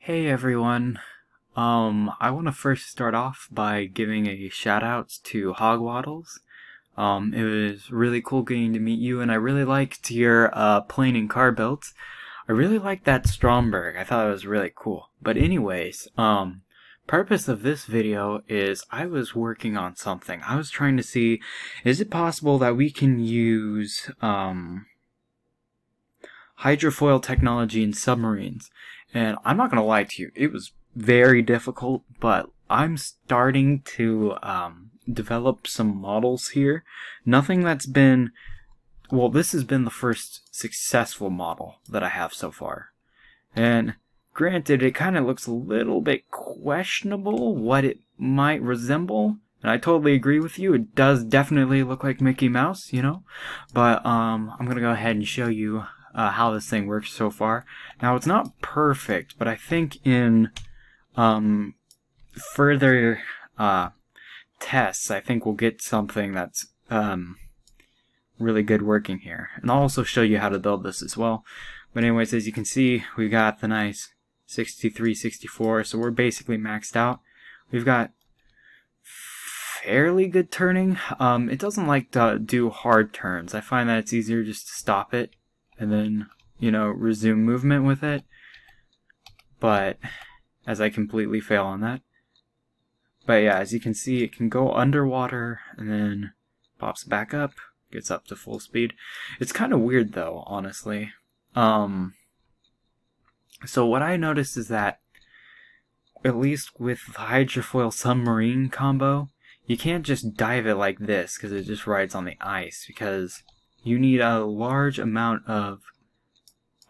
Hey everyone. I want to first start off by giving a shout out to Hogwaddles. It was really cool getting to meet you, and I really liked your plane and car builds. I really liked that Stromberg. I thought it was really cool. But anyways, purpose of this video is I was working on something. I was trying to see, is it possible that we can use hydrofoil technology in submarines? And I'm not going to lie to you, it was very difficult, but I'm starting to develop some models here. Nothing that's been, well, this has been the first successful model that I have so far. And granted, it kind of looks a little bit questionable what it might resemble. And I totally agree with you, it does definitely look like Mickey Mouse, you know? But I'm going to go ahead and show you how this thing works so far. Now, it's not perfect, but I think in further tests, I think we'll get something that's really good working here. And I'll also show you how to build this as well. But anyways, as you can see, we got the nice 63, 64, so we're basically maxed out. We've got fairly good turning. It doesn't like to do hard turns. I find that it's easier just to stop it and then, you know, resume movement with it. But as I completely fail on that. But yeah, as you can see, it can go underwater and then pops back up, gets up to full speed. It's kind of weird though, honestly. So what I noticed is that, at least with the hydrofoil submarine combo, you can't just dive it like this because it just rides on the ice, because you need a large amount of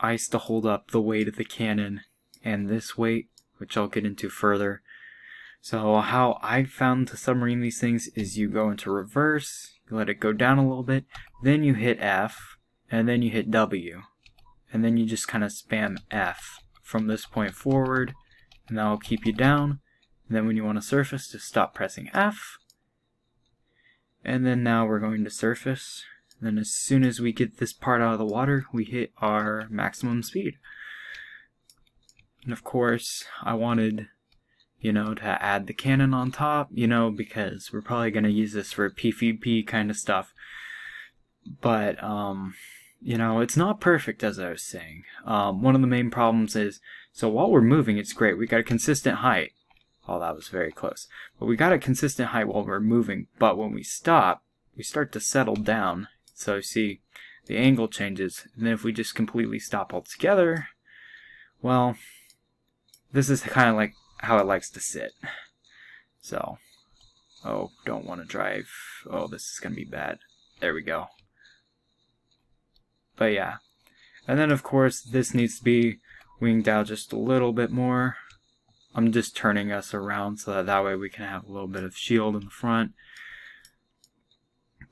ice to hold up the weight of the cannon and this weight, which I'll get into further. So how I found to submarine these things is you go into reverse, you let it go down a little bit, then you hit F, and then you hit W. And then you just kind of spam F from this point forward, and that'll keep you down. And then when you want to surface, just stop pressing F. And then now we're going to surface. Then as soon as we get this part out of the water, we hit our maximum speed. And of course, I wanted, you know, to add the cannon on top, you know, because we're probably going to use this for PvP kind of stuff. But, you know, it's not perfect, as I was saying. One of the main problems is, so while we're moving, it's great. We got a consistent height. Oh, that was very close. But we got a consistent height while we're moving. But when we stop, we start to settle down. So you see, the angle changes, and then if we just completely stop altogether, well, this is kind of like how it likes to sit. So, oh, don't want to drive. Oh, this is going to be bad. There we go. But yeah, and then of course this needs to be winged out just a little bit more. I'm just turning us around so that way we can have a little bit of shield in the front.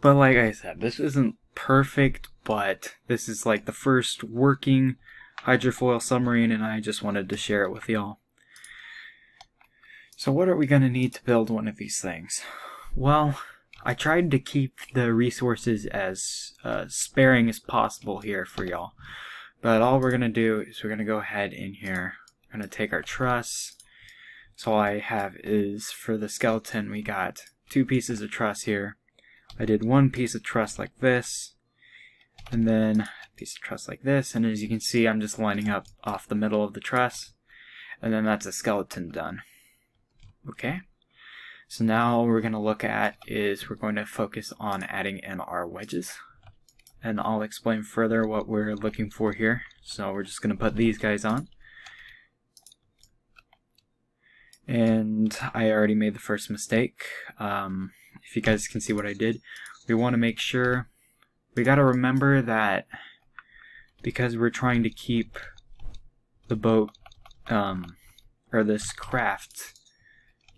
But like I said, this isn't perfect, but this is like the first working hydrofoil submarine, and I just wanted to share it with y'all. So what are we going to need to build one of these things? Well, I tried to keep the resources as sparing as possible here for y'all. But all we're going to do is we're going to go ahead in here. We're going to take our truss. So all I have is, for the skeleton, we got 2 pieces of truss here. I did 1 piece of truss like this, and then a piece of truss like this, and as you can see, I'm just lining up off the middle of the truss, and then that's a skeleton done. Okay, so now all we're going to look at is we're going to focus on adding in our wedges, and I'll explain further what we're looking for here. So we're just going to put these guys on. And I already made the first mistake. If you guys can see what I did, we want to make sure, we got to remember that because we're trying to keep the boat, or this craft,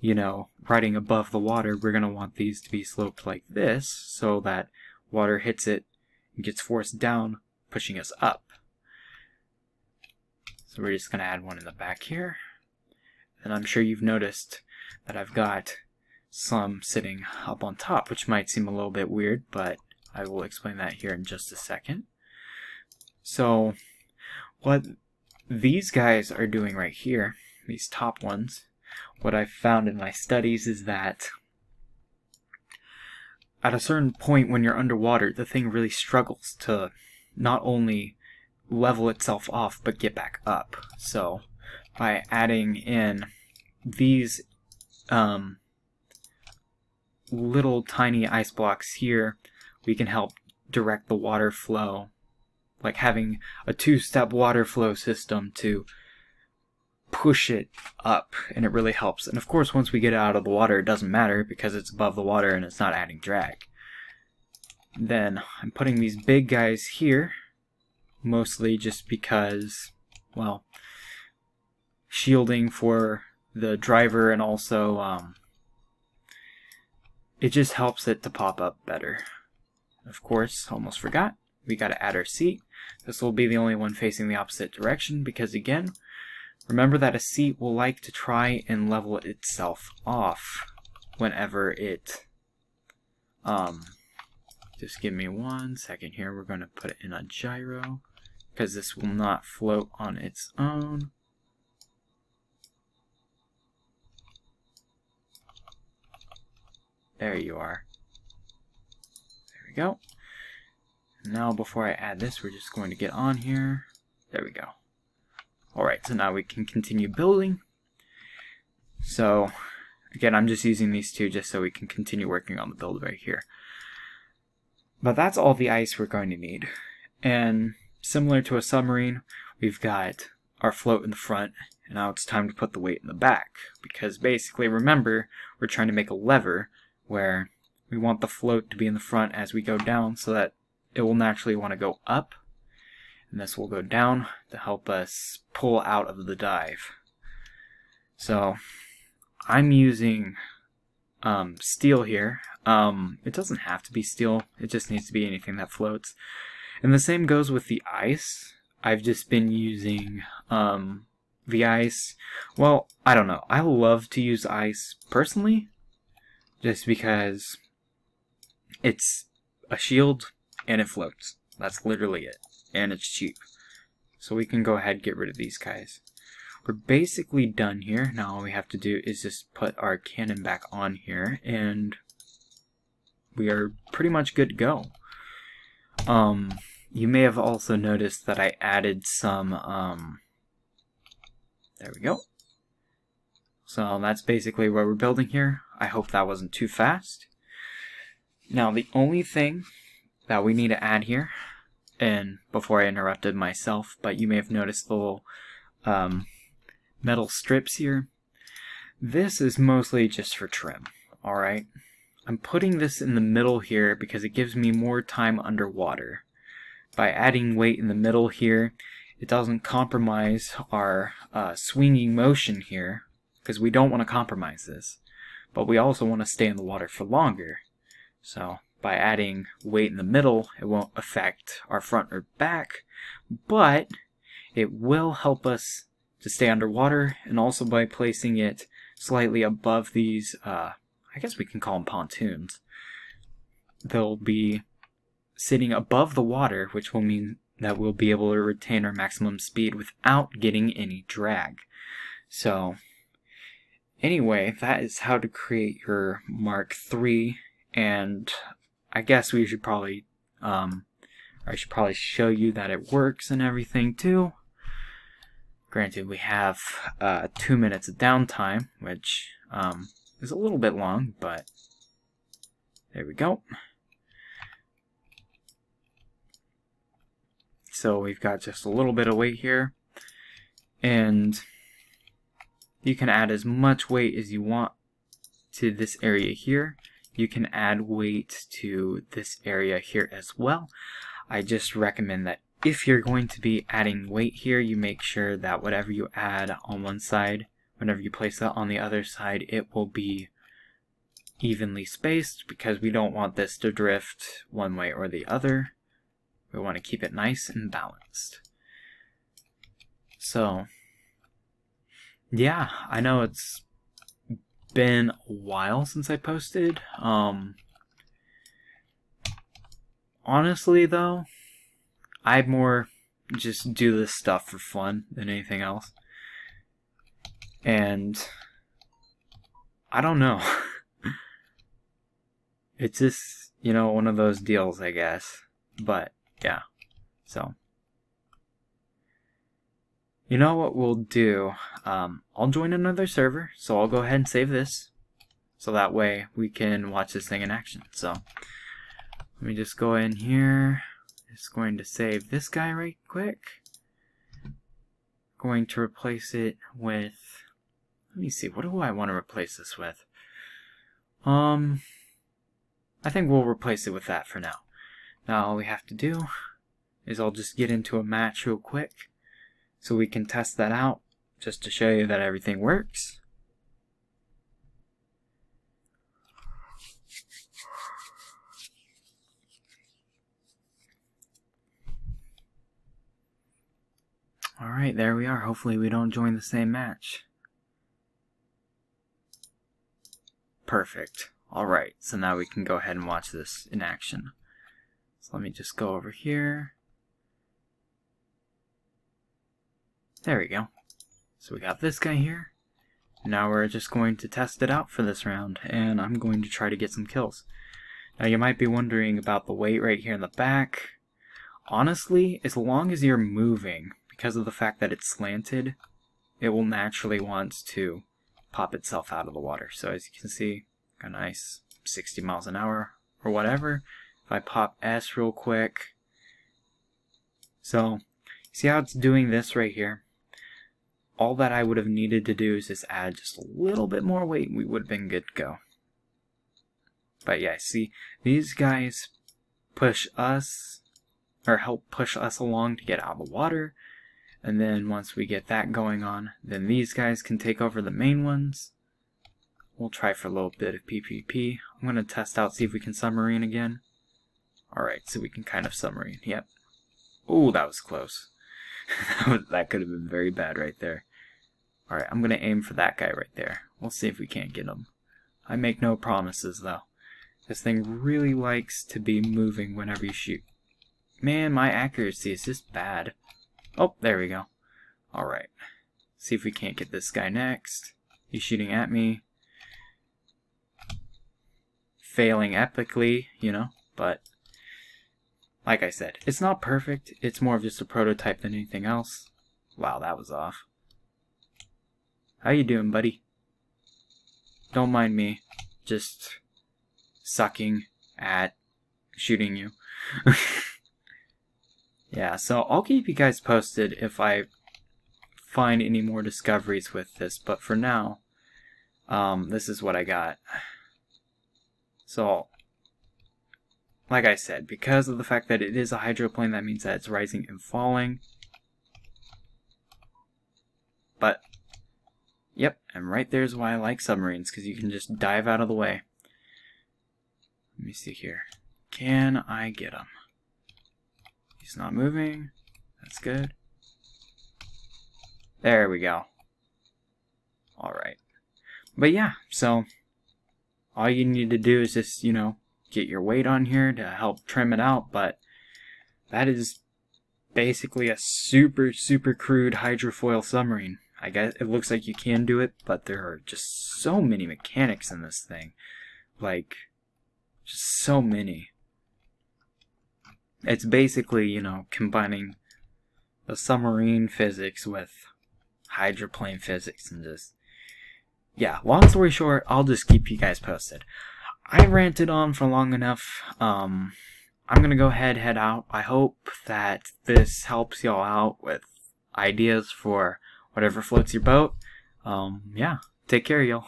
you know, riding above the water, we're going to want these to be sloped like this so that water hits it and gets forced down, pushing us up. So we're just going to add one in the back here. And I'm sure you've noticed that I've got some sitting up on top, which might seem a little bit weird, but I will explain that here in just a second. So what these guys are doing right here these top ones, what I've found in my studies is that at a certain point when you're underwater, the thing really struggles to not only level itself off, but get back up. So by adding in these little tiny ice blocks here, we can help direct the water flow, like having a two-step water flow system to push it up, and it really helps. And of course, once we get it out of the water, it doesn't matter because it's above the water and it's not adding drag. Then I'm putting these big guys here, mostly just because, well, shielding for the driver, and also it just helps it to pop up better. Of course, almost forgot, we got to add our seat. This will be the only one facing the opposite direction because, again, remember that a seat will like to try and level itself off whenever it, just give me 1 second here, we're going to put it in a gyro because this will not float on its own. There you are. There we go. Now before I add this, we're just going to get on here. There we go. Alright, so now we can continue building. So, again, I'm just using these two just so we can continue working on the build right here. But that's all the ice we're going to need. And similar to a submarine, we've got our float in the front, and now it's time to put the weight in the back. Because basically, remember, we're trying to make a lever where we want the float to be in the front as we go down so that it will naturally want to go up. And this will go down to help us pull out of the dive. So I'm using steel here. It doesn't have to be steel, it just needs to be anything that floats. And the same goes with the ice. I've just been using the ice. Well, I don't know. I love to use ice personally, just because it's a shield and it floats. That's literally it. And it's cheap. So we can go ahead and get rid of these guys. We're basically done here. Now all we have to do is just put our cannon back on here, and we are pretty much good to go. You may have also noticed that I added some, there we go. So that's basically what we're building here. I hope that wasn't too fast. Now the only thing that we need to add here, and before I interrupted myself, but you may have noticed the little metal strips here. This is mostly just for trim, alright? I'm putting this in the middle here because it gives me more time underwater. By adding weight in the middle here, it doesn't compromise our swinging motion here, because we don't want to compromise this. But we also want to stay in the water for longer. So by adding weight in the middle, it won't affect our front or back, but it will help us to stay underwater, and also by placing it slightly above these, I guess we can call them pontoons. They'll be sitting above the water, which will mean that we'll be able to retain our maximum speed without getting any drag. So, anyway, that is how to create your Mark III, and I guess we should probably, I should probably show you that it works and everything too. Granted, we have 2 minutes of downtime, which is a little bit long, but there we go. So we've got just a little bit of weight here, and you can add as much weight as you want to this area here. You can add weight to this area here as well. I just recommend that if you're going to be adding weight here, you make sure that whatever you add on one side, whenever you place that on the other side, it will be evenly spaced, because we don't want this to drift one way or the other. We want to keep it nice and balanced. So, yeah, I know it's been a while since I posted. Honestly though, I more just do this stuff for fun than anything else. And I don't know. It's just, you know, one of those deals, I guess. But yeah, so you know what we'll do? I'll join another server, so I'll go ahead and save this, so that way we can watch this thing in action. So let me just go in here. Just going to save this guy right quick. Going to replace it with, let me see, what do I want to replace this with? I think we'll replace it with that for now. Now all we have to do is I'll just get into a match real quick so we can test that out, just to show you that everything works. Alright, there we are. Hopefully we don't join the same match. Perfect. Alright, so now we can go ahead and watch this in action. So let me just go over here. There we go. So we got this guy here. Now we're just going to test it out for this round, and I'm going to try to get some kills. Now you might be wondering about the weight right here in the back. Honestly, as long as you're moving, because of the fact that it's slanted, it will naturally want to pop itself out of the water. So as you can see, a nice 60 miles an hour or whatever. If I pop S real quick, so see how it's doing this right here? All that I would have needed to do is just add just a little bit more weight, we would have been good to go. But yeah, see, these guys push us, or help push us along to get out of the water. And then once we get that going on, then these guys can take over the main ones. We'll try for a little bit of PvP. I'm going to test out, see if we can submarine again. Alright, so we can kind of submarine. Yep. Ooh, that was close. That could have been very bad right there. Alright, I'm going to aim for that guy right there. We'll see if we can't get him. I make no promises, though. This thing really likes to be moving whenever you shoot. Man, my accuracy is just bad. Oh, there we go. Alright. See if we can't get this guy next. He's shooting at me. Failing epically, you know, but like I said, it's not perfect. It's more of just a prototype than anything else. Wow, that was off. How you doing, buddy? Don't mind me. Just sucking at shooting you. Yeah, so I'll keep you guys posted if I find any more discoveries with this, but for now, this is what I got. So, like I said, because of the fact that it is a hydroplane, that means that it's rising and falling. But, yep, and right there's why I like submarines, because you can just dive out of the way. Let me see here. Can I get him? He's not moving. That's good. There we go. Alright. But yeah, so all you need to do is just, you know, get your weight on here to help trim it out, but that is basically a super crude hydrofoil submarine. I guess it looks like you can do it, but there are just so many mechanics in this thing. Like, just so many. It's basically, you know, combining the submarine physics with hydroplane physics and just, yeah, long story short, I'll just keep you guys posted. I ranted on for long enough. I'm gonna go ahead, head out. I hope that this helps y'all out with ideas for whatever floats your boat. Yeah, take care, y'all.